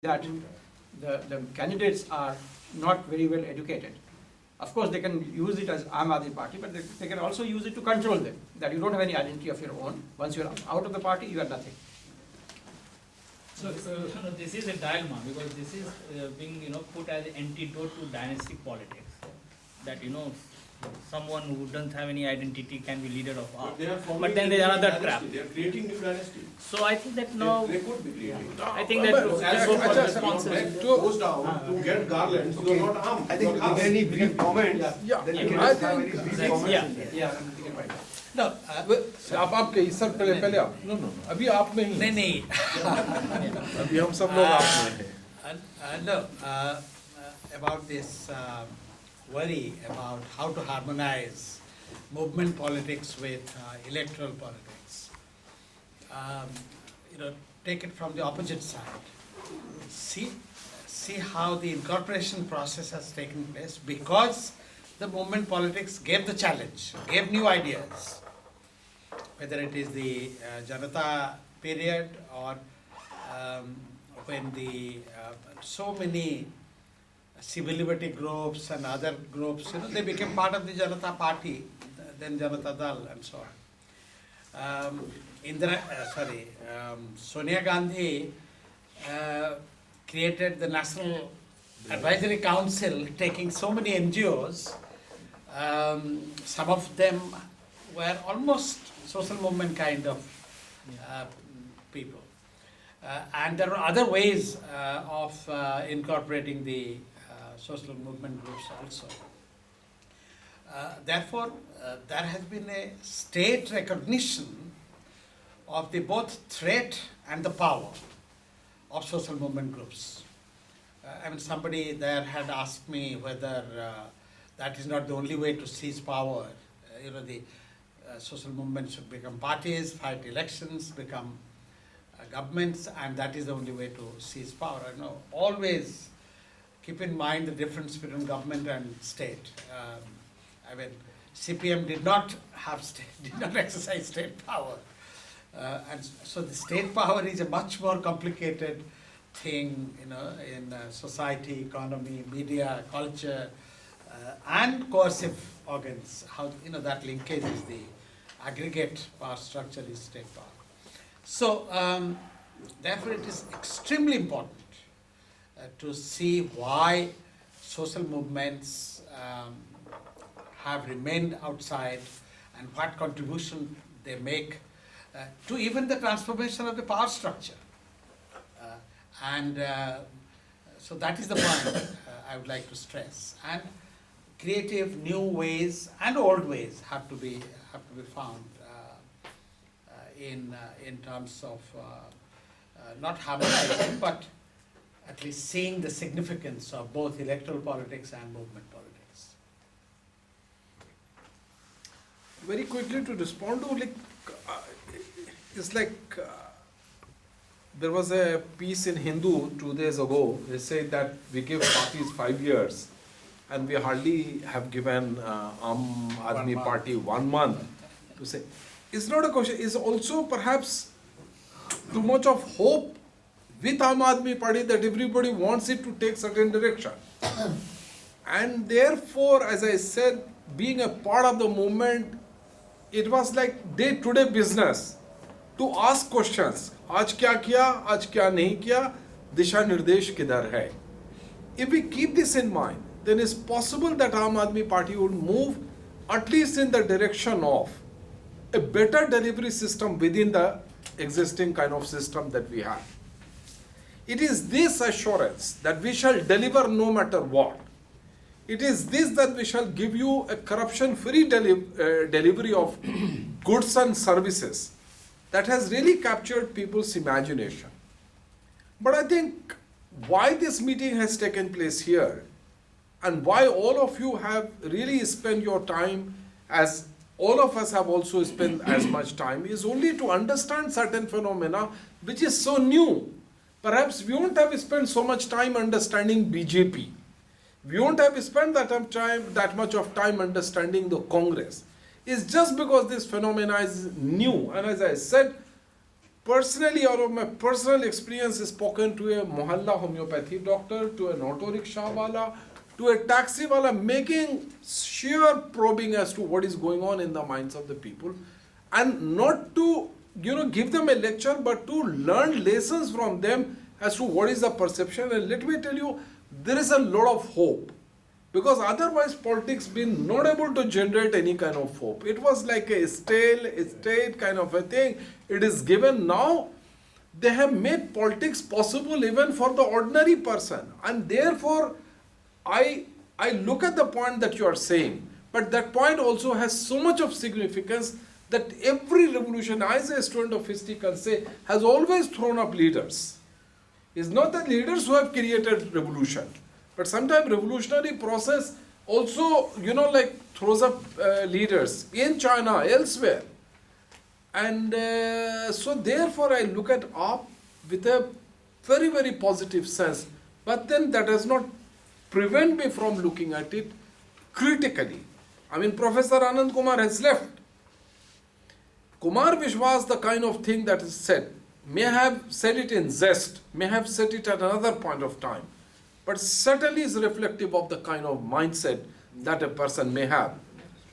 that the candidates are not very well educated. Of course, they can use it as Aam Aadmi Party, but they can also use it to control them, that you don't have any identity of your own. Once you are out of the party, you are nothing. So this is a dilemma, because this is being put as an antidote to dynastic politics. That someone who doesn't have any identity can be leader of AAP. But then there is another trap. They are creating new dynasty. So I think that now They could be creating. I think that As so so for far responses. goes down to get garlands, you are not armed. I think any brief comments, Yeah. then you can I just have think- any brief Yeah. comments. Yeah. in there. Yeah, you can write that. No, आप कहिए sir पहले आप no अभी आप में ही हैं। नहीं अभी हम सब लोग आप में हैं। no, about this worry about how to harmonize movement politics with electoral politics. Take it from the opposite side. See how the incorporation process has taken place, because the movement politics gave the challenge, gave new ideas. Whether it is the Janata period or when the so many civil liberty groups and other groups, they became part of the Janata Party, then Janata Dal and so on. Sonia Gandhi created the National Advisory Council, taking so many NGOs. Some of them were almost social movement kind of people. And there are other ways of incorporating the social movement groups also. Therefore, there has been a state recognition of the both threat and the power of social movement groups. Somebody there had asked me whether that is not the only way to seize power. The social movements should become parties, fight elections, become governments, and that is the only way to seize power. Always keep in mind the difference between government and state. CPM did not exercise state power. And so the state power is a much more complicated thing, in society, economy, media, culture, and coercive organs. How that linkage is the aggregate power structure is state power. So therefore, it is extremely important to see why social movements have remained outside and what contribution they make to even the transformation of the power structure. So that is the point I would like to stress. And creative new ways and old ways have to be found in terms of not harmonizing, but at least seeing the significance of both electoral politics and movement politics. Very quickly to respond to it's like there was a piece in Hindu 2 days ago. They said that we give parties 5 years, and we hardly have given Aam Aadmi Party 1 month to say. It's not a question. It's also perhaps too much of hope with Aam Aadmi Party that everybody wants it to take certain direction. And therefore, as I said, being a part of the movement, it was like day-to-day business to ask questions. आज क्या किया, आज क्या नहीं किया, दिशा निर्देश किधर है? If we keep this in mind, then it's possible that Aam Aadmi Party would move at least in the direction of a better delivery system within the existing kind of system that we have. It is this assurance that we shall deliver no matter what. It is this that we shall give you a corruption-free delivery of goods and services that has really captured people's imagination. But I think why this meeting has taken place here and why all of you have really spent your time, as all of us have also spent as much time, is only to understand certain phenomena which is so new. Perhaps we won't have spent so much time understanding BJP. We won't have spent that much of time understanding the Congress. It's just because this phenomena is new. And as I said, personally, out of my personal experience, spoken to a mohalla homeopathy doctor, to an auto rickshaw wala, to a taxi wala, making sheer probing as to what is going on in the minds of the people, and not to give them a lecture, but to learn lessons from them as to what is the perception. And let me tell you, there is a lot of hope, because otherwise politics been not able to generate any kind of hope. It was like a state kind of a thing. It is given now. They have made politics possible even for the ordinary person, and therefore I look at the point that you are saying, but that point also has so much of significance that every revolution, as a student of history can say, has always thrown up leaders. It's not the leaders who have created revolution, but sometimes revolutionary process also, throws up leaders in China, elsewhere. And so therefore I look at AAP with a very, very positive sense. But then that does not prevent me from looking at it critically. I mean, Professor Anand Kumar has left. Kumar Vishwas, the kind of thing that is said, may have said it in zest, may have said it at another point of time, but certainly is reflective of the kind of mindset that a person may have.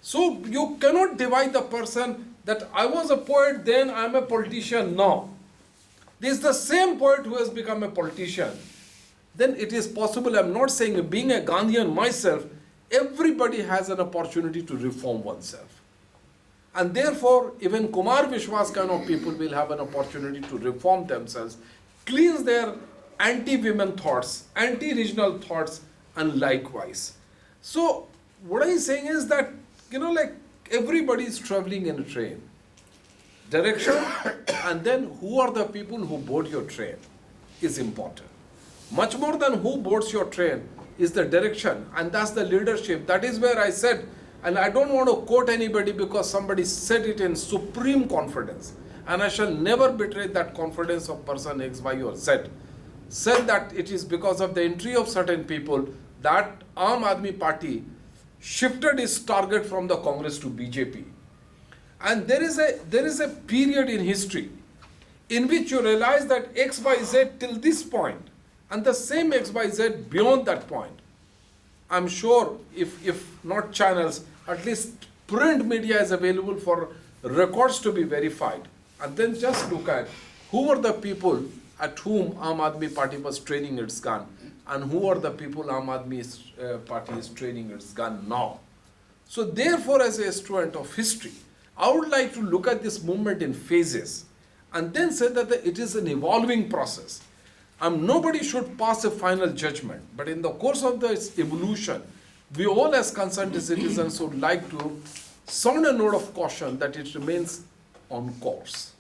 So you cannot divide the person that I was a poet then, I am a politician now. This is the same poet who has become a politician. Then it is possible, I am not saying being a Gandhian myself, everybody has an opportunity to reform oneself. And therefore, even Kumar Vishwas kind of people will have an opportunity to reform themselves, cleanse their anti-women thoughts, anti-regional thoughts, and likewise. So, what I'm saying is that, everybody is traveling in a train. Direction, and then who are the people who board your train is important. Much more than who boards your train is the direction, and that's the leadership. That is where I said, and I don't want to quote anybody because somebody said it in supreme confidence, and I shall never betray that confidence of person X, Y, or Z. Said that it is because of the entry of certain people that Aam Aadmi Party shifted its target from the Congress to BJP. And there is a period in history in which you realize that X, Y, Z till this point, and the same X, Y, Z beyond that point. I'm sure if not channels, at least print media is available for records to be verified. And then just look at who were the people at whom Aam Aadmi Party was training its gun, and who are the people Aam Aadmi Party is training its gun now. So therefore, as a student of history, I would like to look at this movement in phases and then say that it is an evolving process. Nobody should pass a final judgment, but in the course of this evolution, we all as concerned citizens would like to sound a note of caution that it remains on course.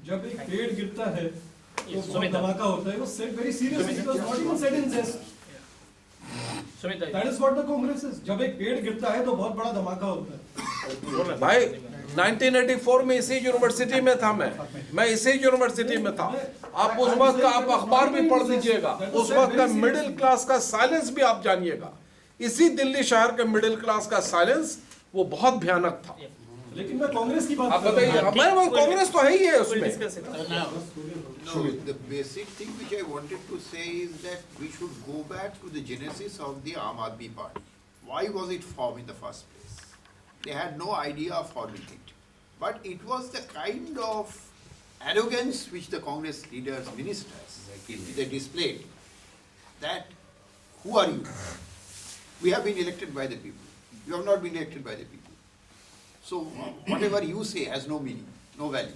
जब एक पेड़ गिरता है तो Yes, बहुत Sumita. धमाका होता है. It was said very seriously. It was not even said in jest. Sumita, That is what the Congress is. जब एक पेड़ गिरता है तो बहुत बड़ा धमाका होता है. भाई 1984 में इसी यूनिवर्सिटी में था मैं इसी यूनिवर्सिटी में था. आप उस वक्त का आप अखबार भी पढ़ लीजिएगा. उस वक्त का मिडिल क्लास का साइलेंस भी आप जानिएगा. इसी दिल्ली शहर के मिडिल क्लास का साइलेंस वो बहुत भयानक था. लेकिन मैं कांग्रेस की बात आप कर रहा हूँ. बताइए, मैं कांग्रेस तो है ही है उसमें. No, the basic thing which I wanted to say is that we should go back to the genesis of the Aam Aadmi Party. Why was it formed in the first place? They had no idea of forming it. But it was the kind of arrogance which the Congress leaders, ministers, they displayed. That, who are you? We have been elected by the people. You have not been elected by the people. So whatever you say has no meaning, no value.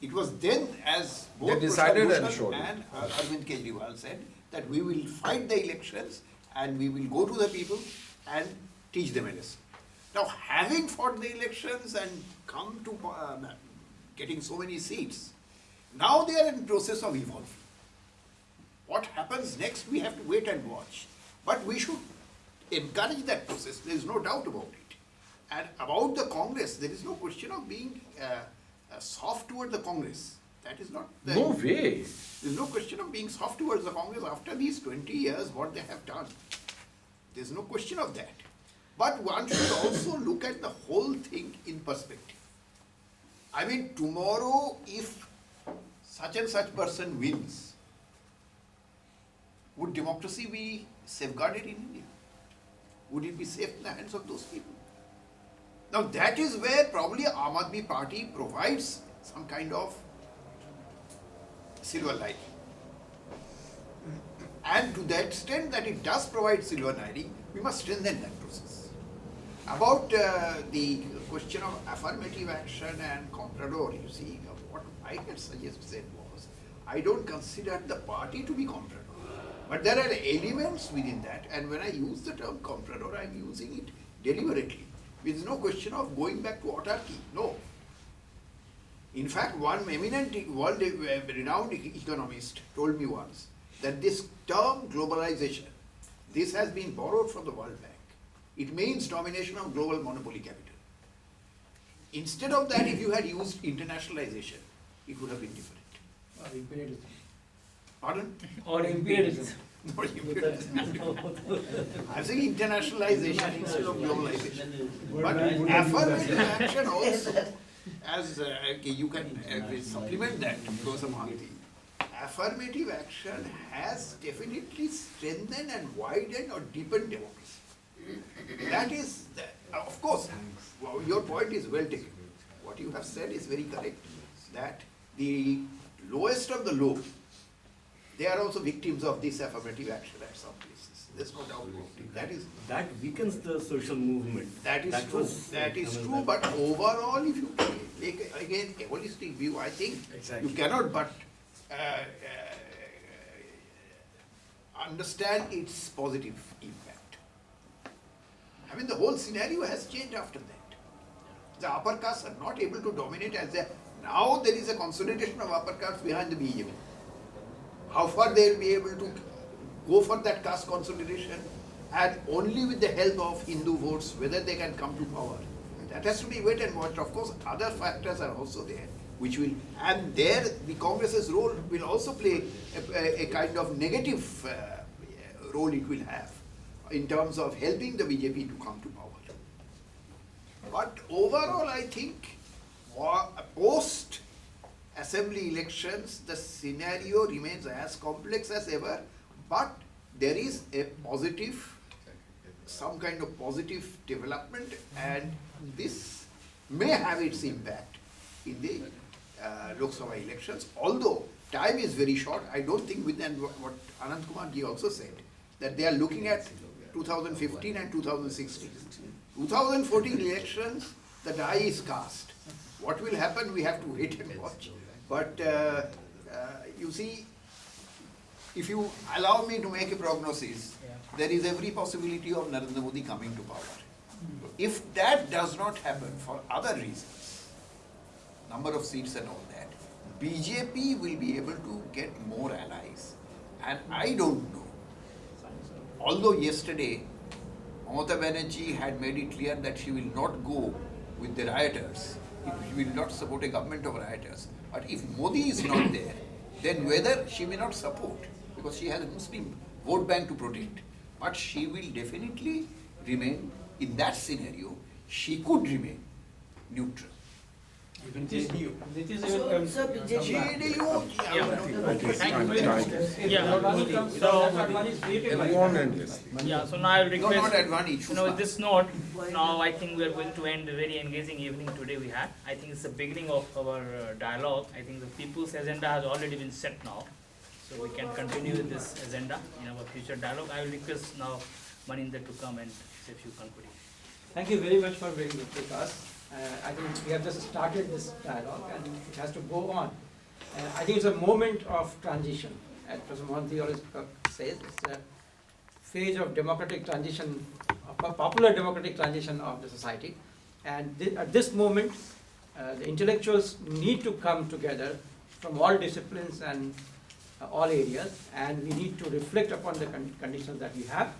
It was then as both They decided Prashant and Bhushan showed it. and Arvind Kejriwal said that we will fight the elections and we will go to the people and teach them a lesson. Now, having fought the elections and come to getting so many seats, now they are in process of evolving. What happens next, we have to wait and watch. But we should encourage that process, there is no doubt about it. And about the Congress, there is no question of being soft toward the Congress. That is not the... No way. There is no question of being soft towards the Congress after these 20 years, what they have done. There is no question of that. But one should also look at the whole thing in perspective. I mean, tomorrow, if such and such person wins, would democracy be safeguarded in India? Would it be safe in the hands of those people? Now that is where probably Aam Aadmi Party provides some kind of silver lining. And to the extent that it does provide silver lining, we must strengthen that process. About the question of affirmative action and comprador, you see, what I had suggested was, I don't consider the party to be comprador. But there are elements within that, and when I use the term comprador, I am using it deliberately. With no question of going back to autarky, no. In fact, one eminent world renowned economist told me once that this term globalization, this has been borrowed from the World Bank. It means domination of global monopoly capital. Instead of that, if you had used internationalization, it would have been different. Or imperialism. Pardon? Or imperialism. Not imperialism. I'm saying internationalization instead of globalization. But affirmative action also, as okay, you can supplement that, Professor Mahanti. Affirmative action has definitely strengthened and widened or deepened democracy. That is, of course, well, your point is well taken. What you have said is very correct, that the lowest of the low, they are also victims of this affirmative action at some places. There's no doubt about it. That weakens the social movement. That is true. That is true. But overall, if you take again a holistic view, I think you cannot but understand its positive impact. I mean, the whole scenario has changed after that. The upper castes are not able to dominate as they. Now there is a consolidation of upper castes behind the BJP. How far they will be able to go for that caste consolidation, and only with the help of Hindu votes, whether they can come to power. That has to be wait and watch. Of course, other factors are also there, which will, and there the Congress's role will also play a kind of negative role it will have in terms of helping the BJP to come to power. But overall, I think post assembly elections, the scenario remains as complex as ever, but there is a positive, some kind of positive development, and this may have its impact in the Lok Sabha elections, although time is very short. I don't think within what Anand Kumar ji also said, that they are looking at 2015 and 2016. 2014 elections, the die is cast. What will happen, we have to wait and watch. But you see, if you allow me to make a prognosis, there is every possibility of Narendra Modi coming to power. If that does not happen for other reasons, number of seats and all that, BJP will be able to get more allies. And I don't know, although yesterday Mamata Banerjee had made it clear that she will not go with the rioters, she will not support a government of rioters. But if Modi is not there, then whether she may not support, because she has a Muslim vote bank to protect, but she will definitely remain, in that scenario, she could remain neutral. Even JDU. JDU, Yeah, so now I will no, not request, advantage. with this note, now I think we are going to end a very engaging evening today we had. I think it's the beginning of our dialogue. I think the people's agenda has already been set now. So we can continue with this agenda in our future dialogue. I will request now Maninder to come and say a few concluding. Thank you very much for being with us. I think we have just started this dialogue and it has to go on. I think it's a moment of transition. As Professor Mohanty always says, it's a phase of democratic transition, a popular democratic transition of the society. And at this moment, the intellectuals need to come together from all disciplines and all areas, and we need to reflect upon the conditions that we have.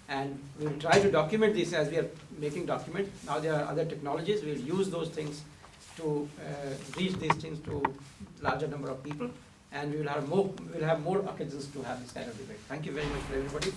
And we will try to document this as we are making documents. Now there are other technologies, we will use those things to reach these things to larger number of people, and we will have more occasions to have this kind of debate. Thank you very much for everybody.